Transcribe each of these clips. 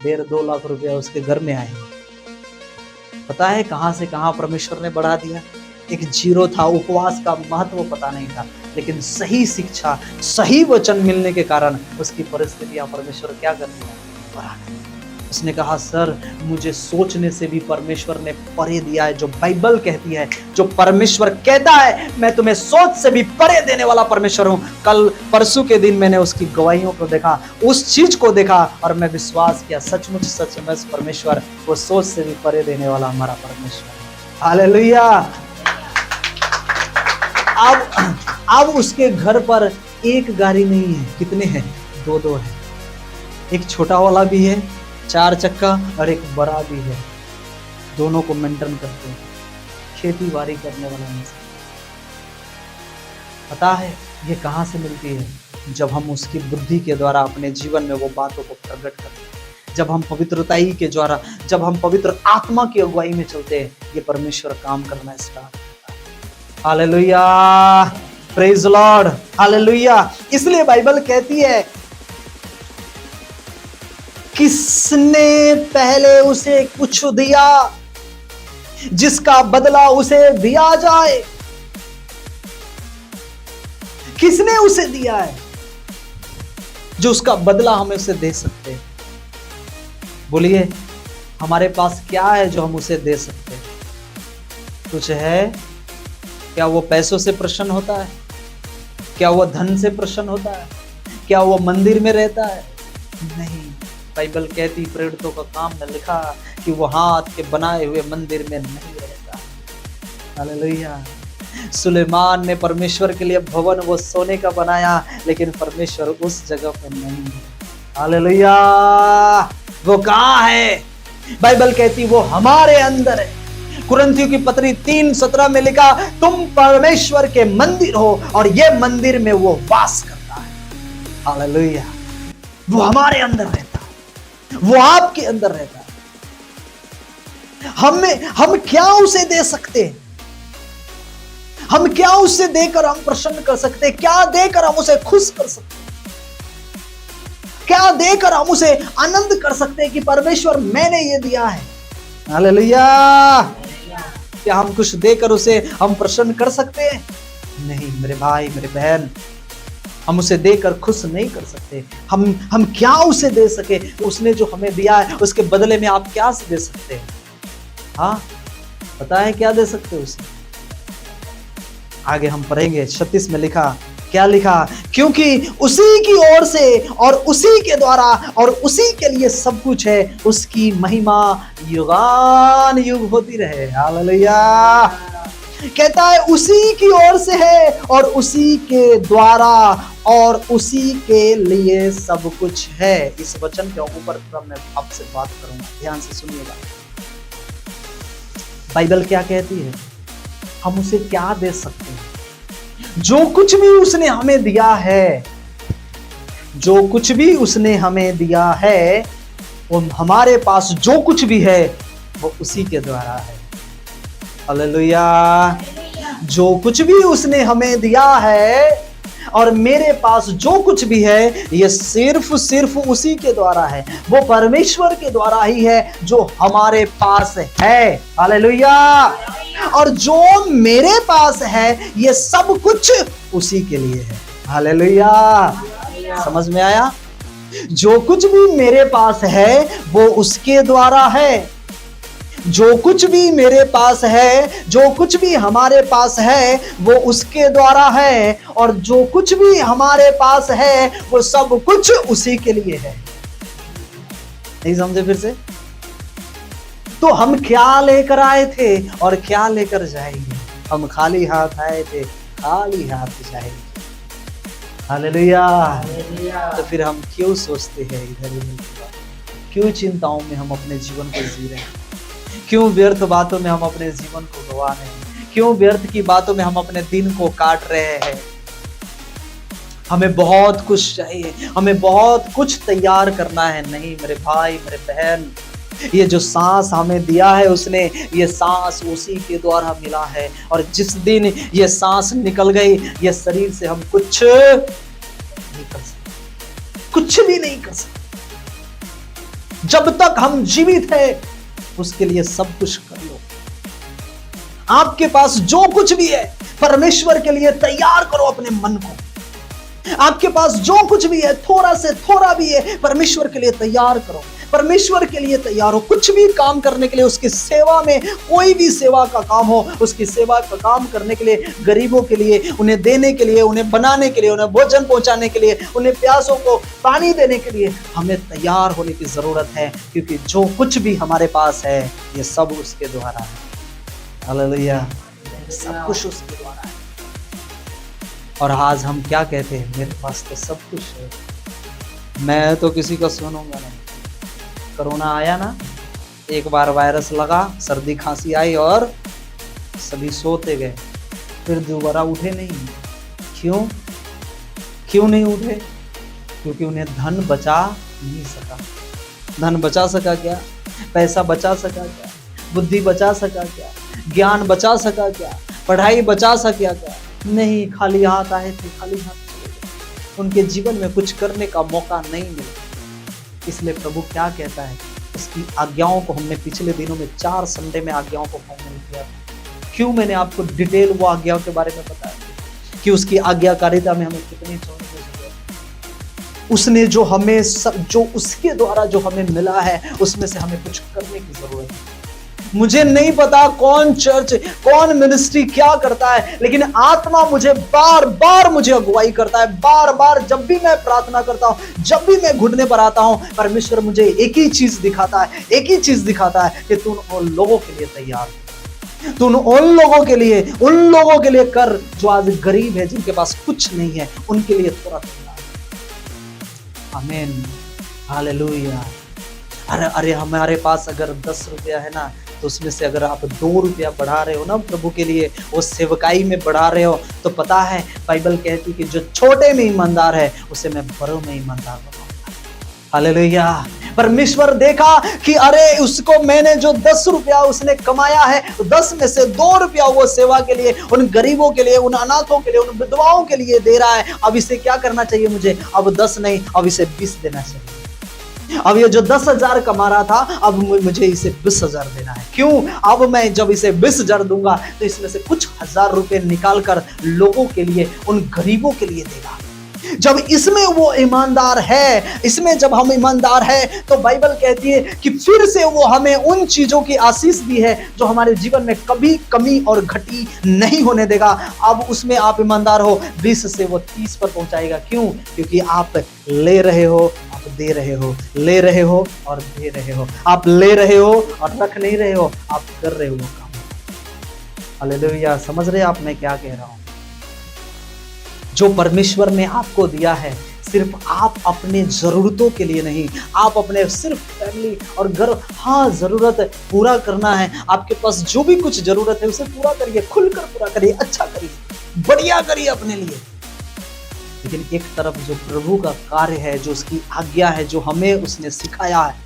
1.5-2 लाख रुपया उसके घर में आए। पता है कहां से कहां परमेश्वर ने बढ़ा दिया। एक जीरो था, उपवास का महत्व पता नहीं था, लेकिन सही शिक्षा, सही वचन मिलने के कारण उसकी परिस्थितियां परमेश्वर क्या कर दिया, बढ़ा दिया। उसने कहा सर मुझे सोचने से भी परमेश्वर ने परे दिया है। जो बाइबल कहती है, जो परमेश्वर कहता है, मैं तुम्हें सोच से भी परे देने वाला परमेश्वर हूं। कल परसों के दिन मैंने उसकी गवाहियों को देखा, उस चीज को देखा, और मैं विश्वास किया सचमुच सचमुच परमेश्वर वो सोच से भी परे देने वाला हमारा परमेश्वर। हालेलुया। अब उसके घर पर एक गाड़ी नहीं है, कितने हैं, 2 है। एक छोटा वाला भी है 4 चक्का और एक बड़ा भी है। दोनों को मेंटेन करते हैं, खेती बाड़ी करने वाला इंसान। पता है ये कहां से मिलती है? जब हम उसकी बुद्धि के द्वारा अपने जीवन में वो बातों को प्रकट करते हैं, जब हम पवित्रताई के द्वारा, जब हम पवित्र आत्मा की अगुवाई में चलते हैं, ये परमेश्वर काम करना स्टार्ट करता है। Hallelujah, praise Lord, hallelujah. इसलिए बाइबल कहती है किसने पहले उसे कुछ दिया जिसका बदला उसे दिया जाए। किसने उसे दिया है जो उसका बदला हमें उसे दे सकते हैं? बोलिए हमारे पास क्या है जो हम उसे दे सकते हैं? कुछ है क्या? वो पैसों से प्रसन्न होता है क्या? वो धन से प्रसन्न होता है क्या? वो मंदिर में रहता है? नहीं। बाइबल कहती, प्रेरितों का काम में लिखा कि वो हाथ के बनाए हुए मंदिर में नहीं रहता। हालेलुया। सुलेमान ने परमेश्वर के लिए भवन वो सोने का बनाया, लेकिन परमेश्वर उस जगह पर नहीं है। हालेलुया। वो कहाँ है? बाइबल कहती वो हमारे अंदर है। कुरिन्थियों की पत्री 3:17 में लिखा, तुम परमेश्वर के मंदिर हो और ये मंदिर में वो वास करता है। हालेलुया। वो हमारे अंदर रहता है, वो आपके अंदर रहता है। हम क्या उसे दे सकते हैं? हम क्या उसे देकर हम प्रसन्न कर सकते हैं? क्या देकर हम उसे खुश कर सकते हैं? क्या देकर हम उसे आनंद कर सकते हैं कि परमेश्वर मैंने ये दिया है? हालेलुया। क्या हम कुछ देकर उसे हम प्रसन्न कर सकते हैं? नहीं मेरे भाई, मेरे बहन, हम उसे देकर खुश नहीं कर सकते। हम क्या उसे दे सके? उसने जो हमें दिया है उसके बदले में आप क्या दे सकते हैं? हाँ पता है क्या दे सकते हो उसे? आगे हम पढ़ेंगे 36 में लिखा, क्या लिखा? क्योंकि उसी की ओर से और उसी के द्वारा और उसी के लिए सब कुछ है, उसकी महिमा युगान युग होती रहे। हालेलुया। कहता है उसी की ओर से है और उसी के द्वारा और उसी के लिए सब कुछ है। इस वचन के ऊपर मैं आपसे बात करूंगा, ध्यान से सुनिएगा। बाइबल क्या कहती है? हम उसे क्या दे सकते हैं? जो कुछ भी उसने हमें दिया है, जो कुछ भी उसने हमें दिया है, वो हमारे पास जो कुछ भी है वो उसी के द्वारा है। हालेलुया। जो कुछ भी उसने हमें दिया है और मेरे पास जो कुछ भी है, ये सिर्फ उसी के द्वारा है। वो परमेश्वर के द्वारा ही है जो हमारे पास है। हालेलुया। और जो मेरे पास है ये सब कुछ उसी के लिए है। हालेलुया। समझ में आया? जो कुछ भी मेरे पास है वो उसके द्वारा है। जो कुछ भी मेरे पास है, जो कुछ भी हमारे पास है, वो उसके द्वारा है। और जो कुछ भी हमारे पास है वो सब कुछ उसी के लिए है। नहीं समझे फिर से? तो हम क्या लेकर आए थे और क्या लेकर जाएंगे? हम खाली हाथ आए थे, खाली हाथ जाएंगे। हालेलुया। तो फिर हम क्यों सोचते हैं इधर उधर? क्यों चिंताओं में हम अपने जीवन को जी रहे हैं? क्यों व्यर्थ बातों में हम अपने जीवन को गवा रहे हैं? क्यों व्यर्थ की बातों में हम अपने दिन को काट रहे हैं? हमें बहुत कुछ चाहिए, हमें बहुत कुछ तैयार करना है। नहीं मेरे भाई, मेरे बहन, ये जो सांस हमें दिया है उसने, ये सांस उसी के द्वारा मिला है। और जिस दिन ये सांस निकल गई, ये शरीर से हम कुछ नहीं कर सकते, कुछ भी नहीं कर सकते। जब तक हम जीवित है उसके लिए सब कुछ कर लो। आपके पास जो कुछ भी है परमेश्वर के लिए तैयार करो अपने मन को। आपके पास जो कुछ भी है, थोड़ा से थोड़ा भी है, परमेश्वर के लिए तैयार करो। परमेश्वर के लिए तैयार हो, कुछ भी काम करने के लिए, उसकी सेवा में, कोई भी सेवा का काम हो, उसकी सेवा का काम करने के लिए, गरीबों के लिए, उन्हें देने के लिए, उन्हें बनाने के लिए, उन्हें भोजन पहुंचाने के लिए, उन्हें प्यासों को पानी देने के लिए हमें तैयार होने की जरूरत है, क्योंकि जो कुछ भी हमारे पास है ये सब उसके द्वारा है। हालेलुया, सब कुछ उसके द्वारा है। और आज हम क्या कहते हैं, मेरे पास तो सब कुछ है, मैं तो किसी का सुनूंगा नहीं। कोरोना आया ना, एक बार वायरस लगा, सर्दी खांसी आई और सभी सोते गए, फिर दोबारा उठे नहीं। क्यों नहीं उठे? क्योंकि उन्हें धन बचा नहीं सका। धन बचा सका क्या? पैसा बचा सका क्या? बुद्धि बचा सका क्या? ज्ञान बचा सका क्या? पढ़ाई बचा सका क्या? नहीं, खाली हाथ आए थे, खाली हाथ चले गए। उनके जीवन में कुछ करने का मौका नहीं मिला। इसलिए प्रभु क्या कहता है, उसकी आज्ञाओं को हमने पिछले दिनों में 4 संडे में आज्ञाओं को फाइनल किया था। क्यों मैंने आपको डिटेल वो आज्ञाओं के बारे में बताया कि उसकी आज्ञाकारिता में हमें कितनी छोड़ने की जरूरत है। उसने जो हमें जो उसके द्वारा जो हमें मिला है उसमें से हमें कुछ करने की जरूरत है। मुझे नहीं पता कौन चर्च, कौन मिनिस्ट्री क्या करता है, लेकिन आत्मा मुझे बार बार मुझे अगुवाई करता है। बार बार जब भी मैं प्रार्थना करता हूं, जब भी मैं घुटने पर आता हूं, परमेश्वर मुझे एक ही चीज दिखाता है, एक ही चीज दिखाता है कि तुम उन लोगों के लिए तैयार हो, तुम उन लोगों के लिए कर जो आज गरीब है, जिनके पास कुछ नहीं है, उनके लिए थोड़ा तैयार। आमीन, हालेलुया। अरे हमारे पास अगर 10 रुपया है ना, तो उसमें से अगर आप 2 रुपया बढ़ा रहे हो ना प्रभु के लिए, वो सेवकाई में बढ़ा रहे हो, तो पता है बाइबल कहती कि जो छोटे में ईमानदार है उसे मैं बड़ों में ईमानदार बनाऊंगा। हालेलुया। परमेश्वर देखा कि अरे उसको मैंने जो 10 रुपया उसने कमाया है, 10 में से 2 रुपया वो सेवा के लिए, उन गरीबों के लिए, उन अनाथों के लिए, उन विधवाओं के लिए दे रहा है। अब इसे क्या करना चाहिए मुझे? अब 10 नहीं, अब इसे 20 देना चाहिए। अब ये जो 10,000 कमा रहा था, अब मुझे इसे 20,000 देना है। क्यों? अब मैं जब इसे 20,000 दूंगा तो इसमें से कुछ हजार रुपए निकाल कर लोगों के लिए, उन गरीबों के लिए देगा। जब इसमें वो ईमानदार है, इसमें जब हम ईमानदार है, तो बाइबल कहती है कि फिर से वो हमें उन चीजों की आशीष दी है जो हमारे जीवन में कभी कमी और घटी नहीं होने देगा। अब उसमें आप ईमानदार हो, 20 से वो 30 पर पहुंचाएगा। क्यों? क्योंकि आप ले रहे हो, आप दे रहे हो, ले रहे हो और दे रहे हो। आप ले रहे हो और रख नहीं रहे हो, आप कर रहे हो काम। हालेलुया। समझ रहे आप मैं क्या कह रहा हूं? जो परमेश्वर ने आपको दिया है, सिर्फ आप अपने जरूरतों के लिए नहीं, आप अपने सिर्फ फैमिली और घर, हाँ जरूरत पूरा करना है, आपके पास जो भी कुछ जरूरत है उसे पूरा करिए, खुलकर पूरा करिए, अच्छा करिए, बढ़िया करिए अपने लिए। लेकिन एक तरफ जो प्रभु का कार्य है, जो उसकी आज्ञा है, जो हमें उसने सिखाया है,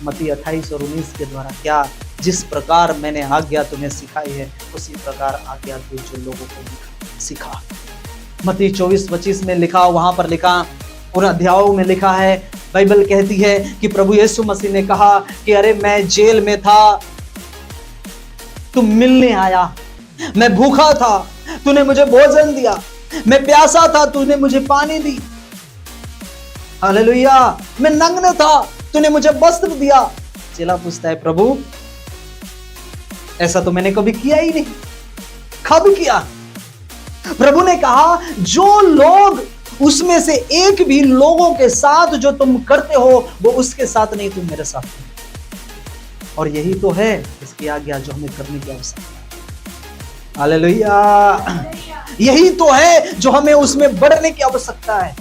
मत्ती 28 और 19 के द्वारा, क्या जिस प्रकार मैंने आज्ञा तुम्हें सिखाई है उसी प्रकार आज्ञा तू जो लोगों को सिखा। मत्ती 24-25 में लिखा, वहां पर लिखा, उन अध्यायों में लिखा है, बाइबल कहती है कि प्रभु यीशु मसीह ने कहा कि अरे मैं जेल में था, तुम मिलने आया, मैं भूखा था, तूने मुझे भोजन दिया, मैं प्यासा था, तूने मुझे पानी दी। हालेलुया। मैं नग्न था, तूने मुझे वस्त्र दिया। चेला पूछता है, प्रभु ऐसा तो मैंने कभी किया ही नहीं, कब किया? प्रभु ने कहा, जो लोग उसमें से एक भी लोगों के साथ जो तुम करते हो वो उसके साथ नहीं, तुम मेरे साथ हो। और यही तो है इसकी आज्ञा जो हमें करने की आवश्यकता है। हालेलुया। यही तो है जो हमें उसमें बढ़ने की आवश्यकता है।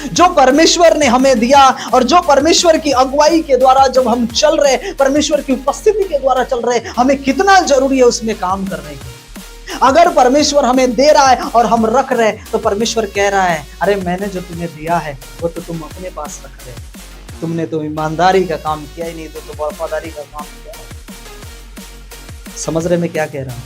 जो परमेश्वर ने हमें दिया और जो परमेश्वर की अगुवाई के द्वारा जब हम चल रहे, परमेश्वर की उपस्थिति के द्वारा चल रहे, हमें कितना जरूरी है उसमें काम करने की। अगर परमेश्वर हमें दे रहा है और हम रख रहे, तो परमेश्वर कह रहा है, अरे मैंने जो तुम्हें दिया है वो तो तुम अपने पास रख रहे, तुमने तो ईमानदारी का काम किया ही नहीं, तो वफादारी का काम किया। समझ रहे मैं क्या कह रहा हूं?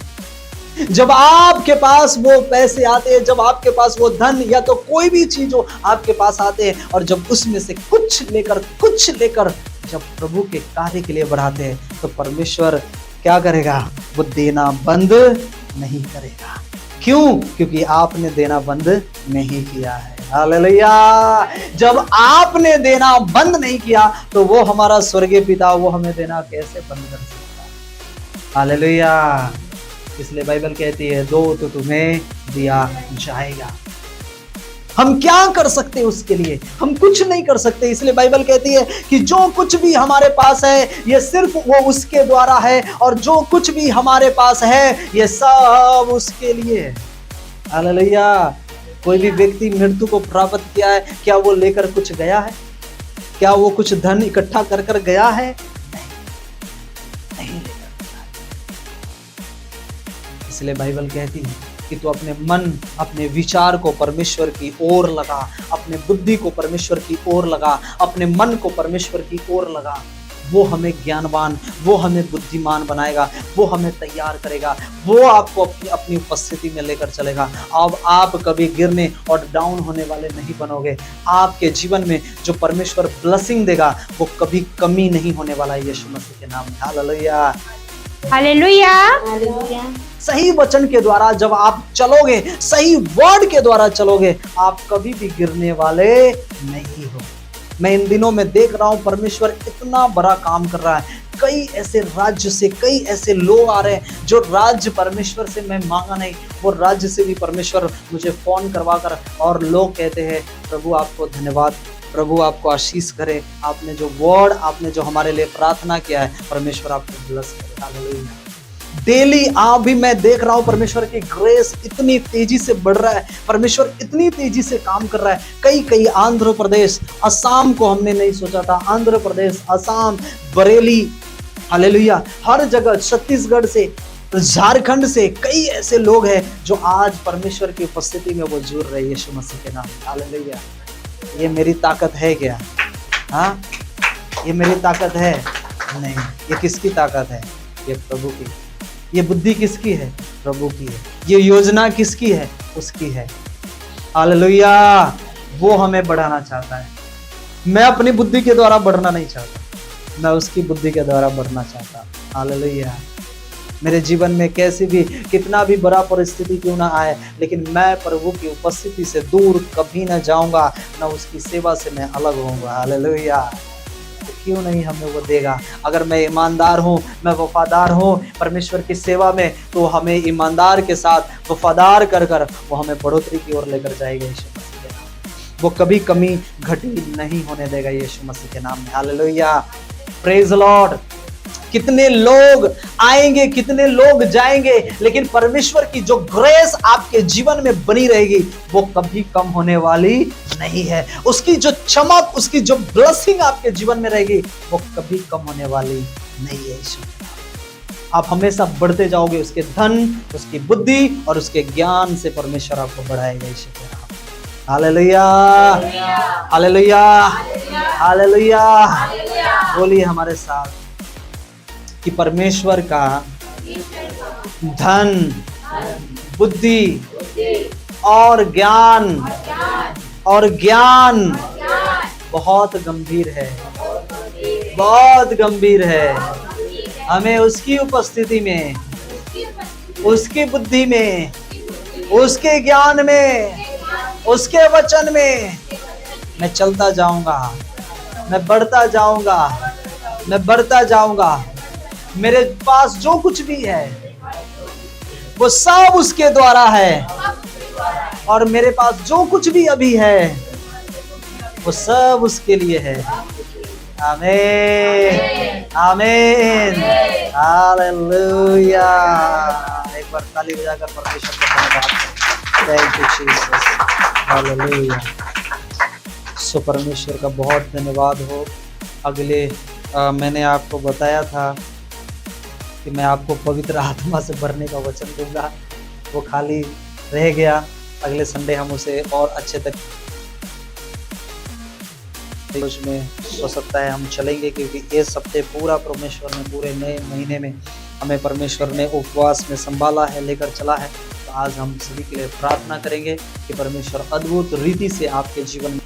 जब आपके पास वो पैसे आते हैं, जब आपके पास वो धन या तो कोई भी चीज हो आपके पास आते हैं, और जब उसमें से कुछ लेकर जब प्रभु के कार्य के लिए बढ़ाते हैं, तो परमेश्वर क्या करेगा? वो देना बंद नहीं करेगा। क्यों? क्योंकि आपने देना बंद नहीं किया है। हालेलुया। जब आपने देना बंद नहीं किया, तो वो हमारा स्वर्गीय पिता वो हमें देना कैसे बंद कर सकता है? हालेलुया। इसलिए बाइबल कहती है, दो तो तुम्हें दिया जाएगा। हम क्या कर सकते हैं उसके लिए? हम कुछ नहीं कर सकते। इसलिए बाइबल कहती है कि जो कुछ भी हमारे पास है ये सिर्फ वो उसके द्वारा है, और जो कुछ भी हमारे पास है ये सब उसके लिए है। हालेलुया। कोई भी व्यक्ति मृत्यु को प्राप्त किया है, क्या वो लेकर कुछ गया है? क्या वो कुछ धन इकट्ठा कर गया है? नहीं लेकर गया। इसलिए बाइबल कहती है कि तू अपने मन, अपने विचार को परमेश्वर की ओर लगा, अपने बुद्धि को परमेश्वर की ओर लगा, अपने मन को परमेश्वर की ओर लगा। वो हमें ज्ञानवान, वो हमें बुद्धिमान बनाएगा, वो हमें तैयार करेगा, वो आपको अपनी उपस्थिति में लेकर चलेगा। अब आप कभी गिरने और डाउन होने वाले नहीं बनोगे। आपके जीवन में जो परमेश्वर ब्लेसिंग देगा वो कभी कमी नहीं होने वाला है, यीशु मसीह के नाम में। Hallelujah, hallelujah. सही वचन के द्वारा जब आप चलोगे, सही वर्ड के द्वारा चलोगे, आप कभी भी गिरने वाले नहीं हो। मैं इन दिनों में देख रहा हूं परमेश्वर इतना बड़ा काम कर रहा है। कई ऐसे राज्य से कई ऐसे लोग आ रहे हैं जो राज्य परमेश्वर से मैं मांगा नहीं, वो राज्य से भी परमेश्वर मुझे फोन करवा कर, और लोग कहते हैं प्रभु आपको धन्यवाद, प्रभु आपको आशीष करे, आपने जो वर्ड, आपने जो हमारे लिए प्रार्थना किया है, परमेश्वर आपको ब्लेस करे। हालेलुया। डेली आप भी मैं देख रहा हूं परमेश्वर की ग्रेस इतनी तेजी से बढ़ रहा है, परमेश्वर इतनी तेजी से काम कर रहा है। कई आंध्र प्रदेश, असम को हमने नहीं सोचा था, आंध्र प्रदेश, असम, बरेली, हालेलुया, हर जगह, छत्तीसगढ़ से, झारखंड से कई ऐसे लोग हैं जो आज परमेश्वर की उपस्थिति में वो जुड़ रहे हैं यीशु मसीह के नाम। हालेलुया। ये मेरी ताकत है क्या? हाँ, ये मेरी ताकत है? नहीं। ये किसकी ताकत है? ये प्रभु की। ये बुद्धि किसकी है? प्रभु की है। ये योजना किसकी है? उसकी है। हालेलुया। वो हमें बढ़ाना चाहता है। मैं अपनी बुद्धि के द्वारा बढ़ना नहीं चाहता, मैं उसकी बुद्धि के द्वारा बढ़ना चाहता। हालेलुया। मेरे जीवन में कैसी भी, कितना भी बड़ा परिस्थिति क्यों ना आए, लेकिन मैं प्रभु की उपस्थिति से दूर कभी ना जाऊंगा, ना उसकी सेवा से मैं अलग होऊंगा। हालेलुया। तो क्यों नहीं हमें वो देगा? अगर मैं ईमानदार हूँ, मैं वफादार हूँ परमेश्वर की सेवा में, तो हमें ईमानदार के साथ वफादार कर वो हमें बढ़ोतरी की ओर लेकर जाएगा यीशु मसीह के नाम। वो कभी कमी घटी नहीं होने देगा यीशु मसीह के नाम में। हालेलुया। Praise Lord. कितने लोग आएंगे, कितने लोग जाएंगे, लेकिन परमेश्वर की जो ग्रेस आपके जीवन में बनी रहेगी वो कभी कम होने वाली नहीं है। उसकी जो चमक, उसकी जो ब्लेसिंग आपके जीवन में रहेगी वो कभी कम होने वाली नहीं है। आप हमेशा बढ़ते जाओगे, उसके धन, उसकी बुद्धि और उसके ज्ञान से परमेश्वर आपको बढ़ाएगा यीशु के नाम। Hallelujah, hallelujah, hallelujah. बोलिए हमारे साथ कि परमेश्वर का धन, बुद्धि और ज्ञान बहुत गंभीर है, बहुत गंभीर है। हमें उसकी उपस्थिति में, उसकी बुद्धि में, उसके ज्ञान में, उसके वचन में मैं चलता जाऊंगा, मैं बढ़ता जाऊंगा, मैं बढ़ता जाऊंगा। मेरे पास जो कुछ भी है वो सब उसके द्वारा है, और मेरे पास जो कुछ भी अभी है वो सब उसके लिए है। आमीन, आमीन, हालेलुया। एक बार ताली बजाकर परमेश्वर का धन्यवाद करें। Thank you Jesus, hallelujah. So परमेश्वर का बहुत धन्यवाद हो। अगले मैंने आपको बताया था कि मैं आपको पवित्र आत्मा से भरने का वचन दूंगा, वो खाली रह गया। अगले संडे हम उसे और अच्छे तक में हो सकता है हम चलेंगे, क्योंकि इस हफ्ते पूरा परमेश्वर ने पूरे नए महीने में हमें परमेश्वर ने उपवास में संभाला है, लेकर चला है। तो आज हम सभी के लिए प्रार्थना करेंगे कि परमेश्वर अद्भुत रीति से आपके जीवन में